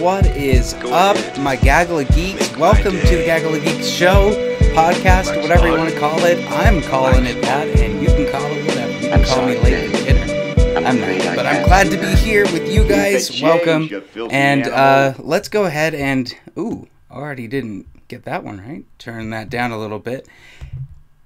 What is up, my Gaggle of Geeks? Welcome to the Gaggle of Geeks show, podcast, whatever you want to call it. I'm calling it that, and you can call it whatever. You can call me late for dinner. I'm not, but I'm glad to be here with you guys. Welcome, and let's go ahead and, already didn't get that one right. Turn that down a little bit.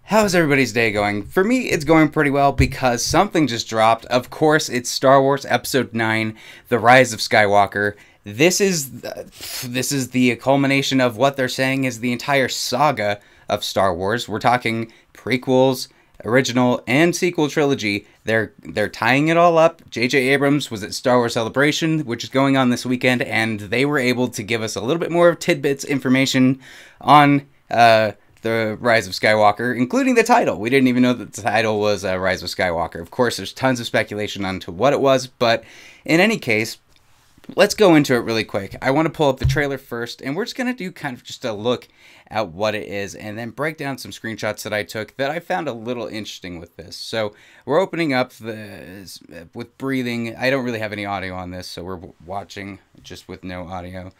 How's everybody's day going? For me, it's going pretty well because something just dropped. Of course, it's Star Wars Episode 9, The Rise of Skywalker. This is the culmination of what they're saying is the entire saga of Star Wars. We're talking prequels, original, and sequel trilogy. They're tying it all up. J.J. Abrams was at Star Wars Celebration, which is going on this weekend, and they were able to give us a little bit more tidbits information on The Rise of Skywalker, including the title. We didn't even know that the title was Rise of Skywalker. Of course, there's tons of speculation onto what it was, but in any case, let's go into it really quick. I want to pull up the trailer first, and we're just going to do kind of just a look at what it is, and then break down some screenshots that I took that I found a little interesting with this. So, we're opening up with breathing. I don't really have any audio on this, so we're watching just with no audio.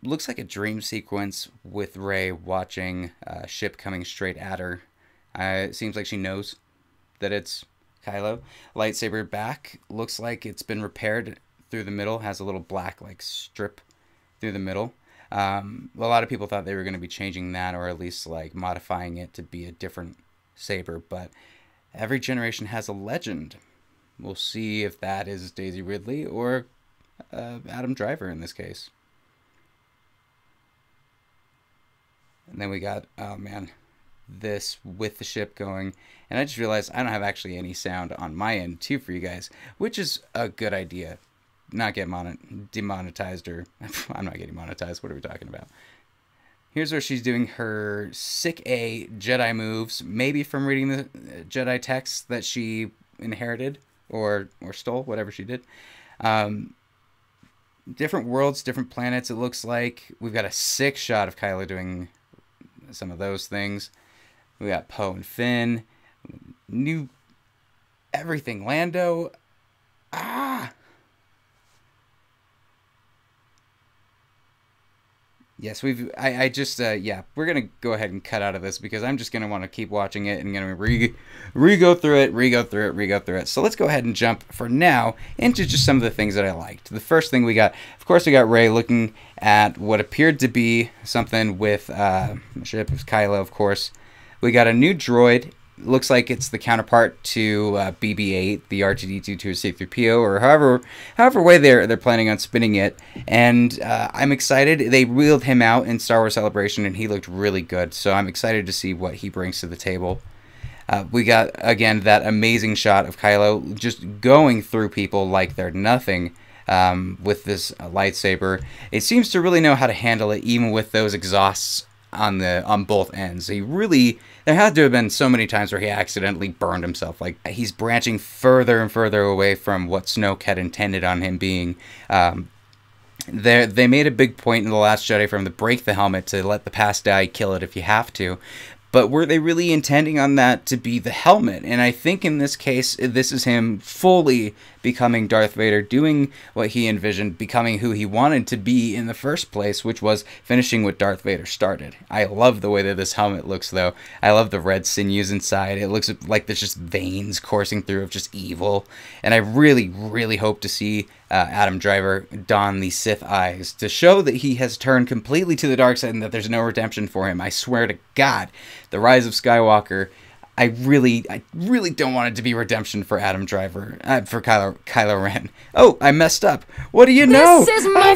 Looks like a dream sequence with Rey watching a ship coming straight at her. It seems like she knows that it's Kylo. Lightsaber back. Looks like it's been repaired through the middle. Has a little black strip through the middle. A lot of people thought they were going to be changing that, or at least modifying it to be a different saber. But every generation has a legend. We'll see if that is Daisy Ridley or Adam Driver in this case. And then we got, oh man, this with the ship going. And I just realized I don't have actually any sound on my end too for you guys, which is a good idea. Not get demonetized, or I'm not getting monetized. What are we talking about? Here's where she's doing her sick A Jedi moves, maybe from reading the Jedi texts that she inherited or stole, whatever she did. Different worlds, different planets. It looks like we've got a sick shot of Kylo doing some of those things. We got Poe and Finn, new everything. Lando, yes, I just we're gonna go ahead and cut out of this because I'm just gonna want to keep watching it and gonna re-go through it. So let's go ahead and jump for now into just some of the things that I liked. The first thing we got, of course, we got Rey looking at what appeared to be something with the ship of Kylo, of course. We got a new droid. Looks like it's the counterpart to BB-8, the R2-D2 to a C-3PO, or however way they're planning on spinning it. And I'm excited. They wheeled him out in Star Wars Celebration, and he looked really good. So I'm excited to see what he brings to the table. We got, again, that amazing shot of Kylo just going through people like they're nothing with this lightsaber. It seems to really know how to handle it, even with those exhausts on both ends. There had to have been so many times where he accidentally burned himself. He's branching further and further away from what Snoke had intended on him being. They made a big point in The Last Jedi for him to break the helmet, to let the past die, kill it if you have to. But were they really intending on that to be the helmet? And I think in this case, this is him fully becoming Darth Vader, doing what he envisioned, becoming who he wanted to be in the first place, which was finishing what Darth Vader started. I love the way that this helmet looks, though. I love the red sinews inside. It looks like there's just veins coursing through of just evil. And I really, really hope to see Adam Driver don the Sith eyes to show that he has turned completely to the dark side and that there's no redemption for him. I swear to God, The Rise of Skywalker, I really don't want it to be redemption for Adam Driver, for Kylo Ren. Oh, I messed up. What do you know? This is my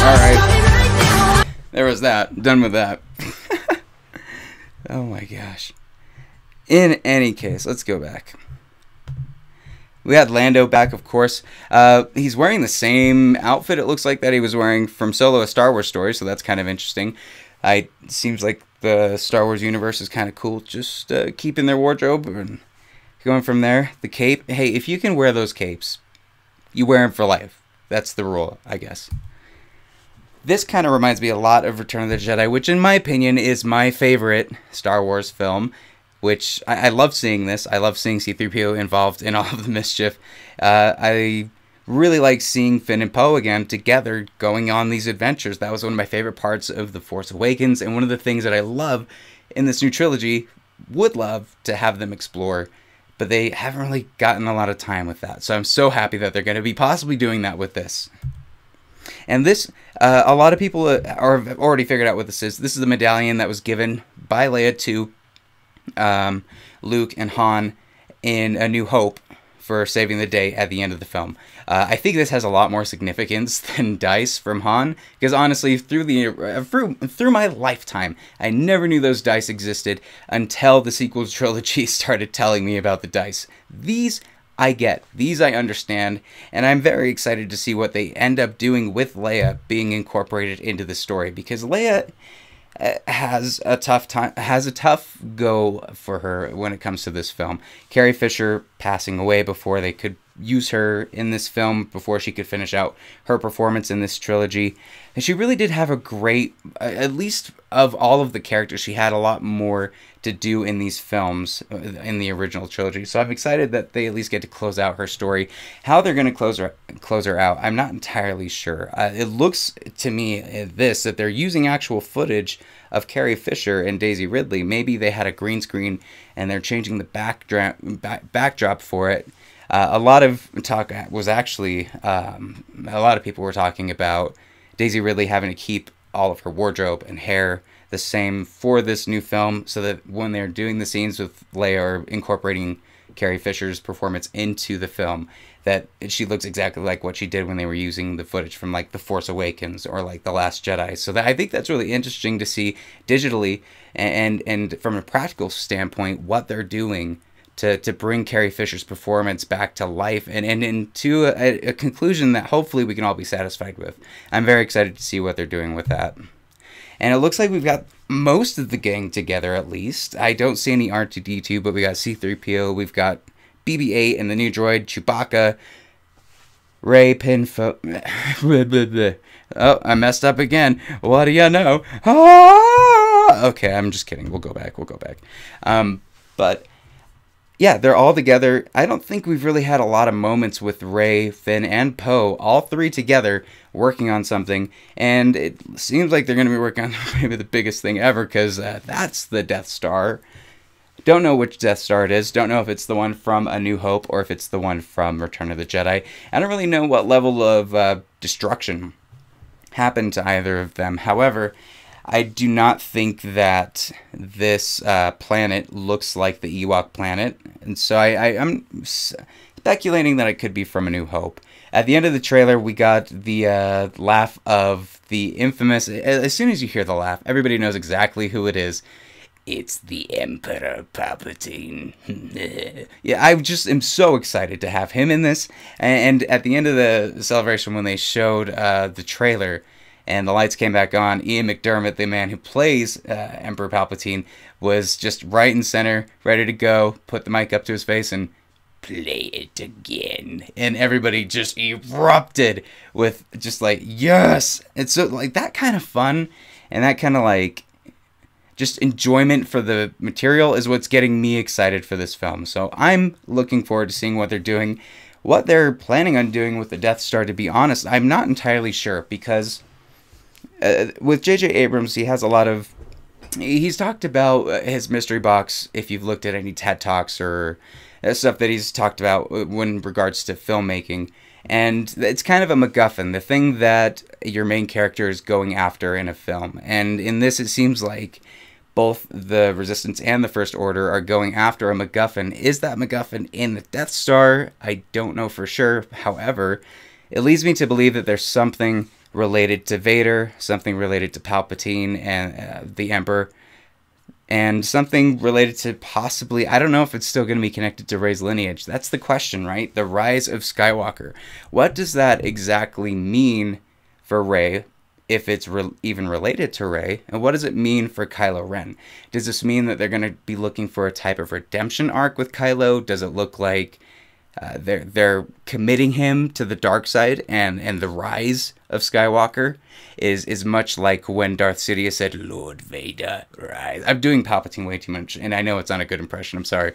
Alright. There was that. Done with that. Oh my gosh. In any case, let's go back. We had Lando back, of course. He's wearing the same outfit, it looks like, that he was wearing from Solo: A Star Wars Story, so that's kind of interesting. It seems like the Star Wars universe is kind of cool, just keeping their wardrobe and going from there. The cape, hey, if you can wear those capes, you wear them for life. That's the rule, I guess. This kind of reminds me a lot of Return of the Jedi, which in my opinion is my favorite Star Wars film, which I love seeing this. I love seeing C-3PO involved in all of the mischief. I really like seeing Finn and Poe again together going on these adventures. That was one of my favorite parts of The Force Awakens, and one of the things that I love in this new trilogy, would love to have them explore, but they haven't really gotten a lot of time with that. So I'm so happy that they're going to be possibly doing that with this. And this, a lot of people have already figured out what this is. This is the medallion that was given by Leia to Luke and Han in A New Hope for saving the day at the end of the film. I think this has a lot more significance than dice from Han, because honestly, through my lifetime, I never knew those dice existed until the sequel trilogy started telling me about the dice. These I get, these I understand, and I'm very excited to see what they end up doing with Leia being incorporated into the story, because Leia has a tough go for her when it comes to this film. Carrie Fisher passing away before they could use her in this film, before she could finish out her performance in this trilogy. And she really did have a great, at least of all of the characters, she had a lot more to do in these films, in the original trilogy. So I'm excited that they at least get to close out her story. How they're going to close her out, I'm not entirely sure. It looks to me that they're using actual footage of Carrie Fisher and Daisy Ridley. Maybe they had a green screen and they're changing the backdrop for it. A lot of talk was actually, a lot of people were talking about Daisy Ridley having to keep all of her wardrobe and hair the same for this new film, so that when they're doing the scenes with Leia or incorporating Carrie Fisher's performance into the film, that she looks exactly like what she did when they were using the footage from like The Force Awakens or like The Last Jedi. So I think that's really interesting to see digitally and from a practical standpoint what they're doing to bring Carrie Fisher's performance back to life and into a conclusion that hopefully we can all be satisfied with. I'm very excited to see what they're doing with that. And it looks like we've got most of the gang together, at least. I don't see any R2-D2, but we got C-3PO, we've got BB-8 and the new droid, Chewbacca, Rey, Pinfo... Oh, I messed up again. What do you know? Ah! Okay, I'm just kidding. We'll go back. But... yeah, they're all together. I don't think we've really had a lot of moments with Rey, Finn, and Poe, all three together, working on something. And it seems like they're going to be working on maybe the biggest thing ever, because that's the Death Star. Don't know which Death Star it is. Don't know if it's the one from A New Hope or if it's the one from Return of the Jedi. I don't really know what level of destruction happened to either of them. However, I do not think that this planet looks like the Ewok planet, and so I'm speculating that it could be from A New Hope. At the end of the trailer, we got the laugh of the infamous... as soon as you hear the laugh, everybody knows exactly who it is. It's the Emperor Palpatine. Yeah, I just am so excited to have him in this, and at the end of the celebration when they showed the trailer... and the lights came back on, Ian McDiarmid, the man who plays Emperor Palpatine, was just right in center, ready to go, put the mic up to his face, and play it again. And everybody just erupted with just like, yes! And so, like, that kind of fun, and that kind of, like, just enjoyment for the material is what's getting me excited for this film. So I'm looking forward to seeing what they're doing. What they're planning on doing with the Death Star, to be honest, I'm not entirely sure, because... with J.J. Abrams, he has a lot of... he's talked about his mystery box, if you've looked at any TED Talks or stuff that he's talked about in regards to filmmaking. And it's kind of a MacGuffin, the thing that your main character is going after in a film. And in this, it seems like both the Resistance and the First Order are going after a MacGuffin. Is that MacGuffin in the Death Star? I don't know for sure. However, it leads me to believe that there's something... related to Vader, something related to Palpatine and the Emperor, and something related to possibly, I don't know if it's still going to be connected to Rey's lineage. That's the question, right? The rise of Skywalker. What does that exactly mean for Rey, if it's even related to Rey? And what does it mean for Kylo Ren? Does this mean that they're going to be looking for a type of redemption arc with Kylo? Does it look like they're committing him to the dark side and the rise of Skywalker is much like when Darth Sidious said, "Lord Vader, rise." I'm doing Palpatine way too much, and I know it's not a good impression. I'm sorry,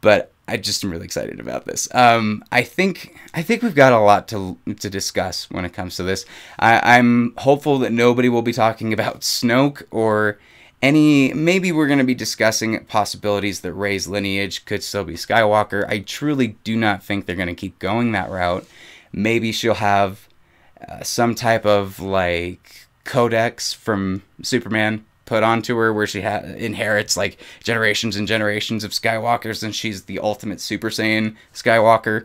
but I just am really excited about this. I think we've got a lot to discuss when it comes to this. I'm hopeful that nobody will be talking about Snoke or maybe we're going to be discussing possibilities that Rey's lineage could still be Skywalker. I truly do not think they're going to keep going that route. Maybe she'll have some type of like codex from Superman put onto her where she inherits like generations and generations of Skywalkers, and she's the ultimate Super Saiyan Skywalker.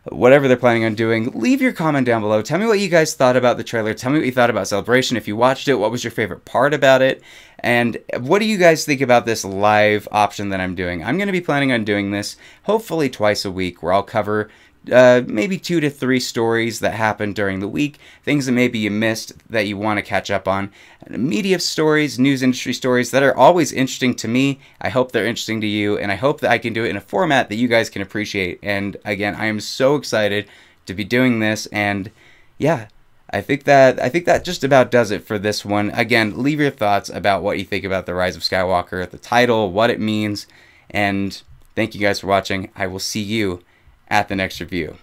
Whatever they're planning on doing, leave your comment down below. Tell me what you guys thought about the trailer. Tell me what you thought about Celebration. If you watched it, what was your favorite part about it? And what do you guys think about this live option that I'm doing? I'm going to be planning on doing this hopefully twice a week, where I'll cover maybe 2 to 3 stories that happened during the week, things that maybe you missed that you want to catch up on, media stories, news industry stories that are always interesting to me. I hope they're interesting to you, and I hope that I can do it in a format that you guys can appreciate. And again, I am so excited to be doing this, and yeah, I think that just about does it for this one. Again, leave your thoughts about what you think about The Rise of Skywalker, the title, what it means, and thank you guys for watching. I will see you at the next review.